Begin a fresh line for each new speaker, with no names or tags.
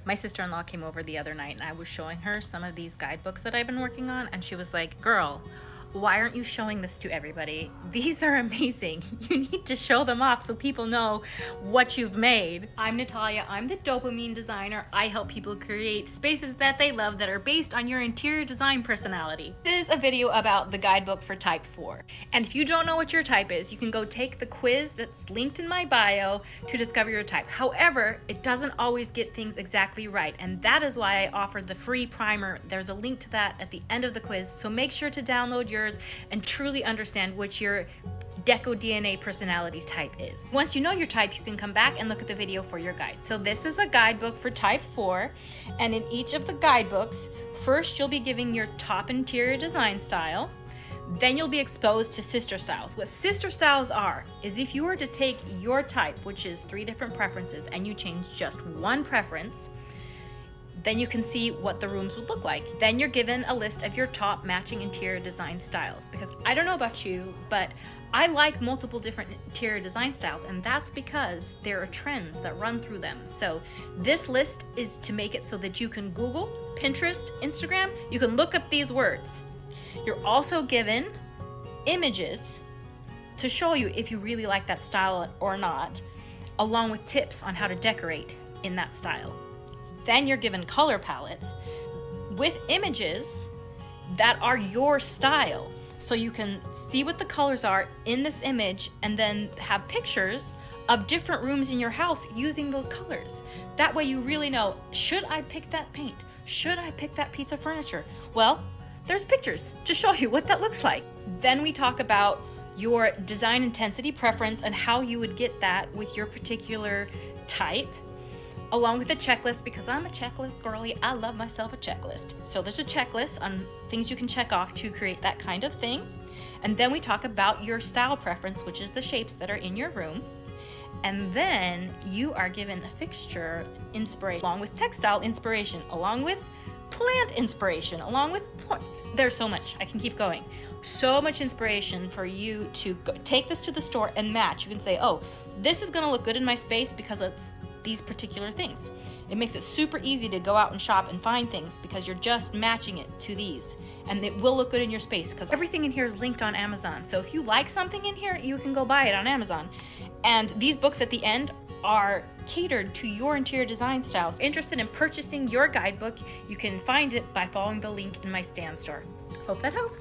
My sister-in-law came over the other night and I was showing her some of these guidebooks that I've been working on, and she was like, girl, why aren't you showing this to everybody? These are amazing. You need to show them off so people know what you've made. I'm Natalia, I'm the dopamine designer. I help people create spaces that they love that are based on your interior design personality. This is a video about the guidebook for type 4. And if you don't know what your type is, you can go take the quiz that's linked in my bio to discover your type. However, it doesn't always get things exactly right. And that is why I offer the free primer. There's a link to that at the end of the quiz. So make sure to download yours and truly understand what your Deco DNA personality type is. Once you know your type, you can come back and look at the video for your guide. So this is a guidebook for type 4, and in each of the guidebooks, first you'll be giving your top interior design style, then you'll be exposed to sister styles. What sister styles are is if you were to take your type, which is 3 different preferences, and you change just one preference, then you can see what the rooms would look like. Then you're given a list of your top matching interior design styles. Because I don't know about you, but I like multiple different interior design styles, and that's because there are trends that run through them. So this list is to make it so that you can Google, Pinterest, Instagram, you can look up these words. You're also given images to show you if you really like that style or not, along with tips on how to decorate in that style. Then you're given color palettes with images that are your style. So you can see what the colors are in this image and then have pictures of different rooms in your house using those colors. That way you really know, should I pick that paint? Should I pick that piece of furniture? Well, there's pictures to show you what that looks like. Then we talk about your design intensity preference and how you would get that with your particular type, along with a checklist, because I'm a checklist girly. I love myself a checklist. So there's a checklist on things you can check off to create that kind of thing. And then we talk about your style preference, which is the shapes that are in your room. And then you are given a fixture inspiration, along with textile inspiration, along with plant inspiration, along with, there's so much, I can keep going. So much inspiration for you to take this to the store and match. You can say, oh, this is gonna look good in my space because it's these particular things. It makes it super easy to go out and shop and find things because you're just matching it to these, and it will look good in your space because everything in here is linked on Amazon. So if you like something in here, you can go buy it on Amazon. And these books at the end are catered to your interior design styles. Interested in purchasing your guidebook, you can find it by following the link in my Stan store. Hope that helps.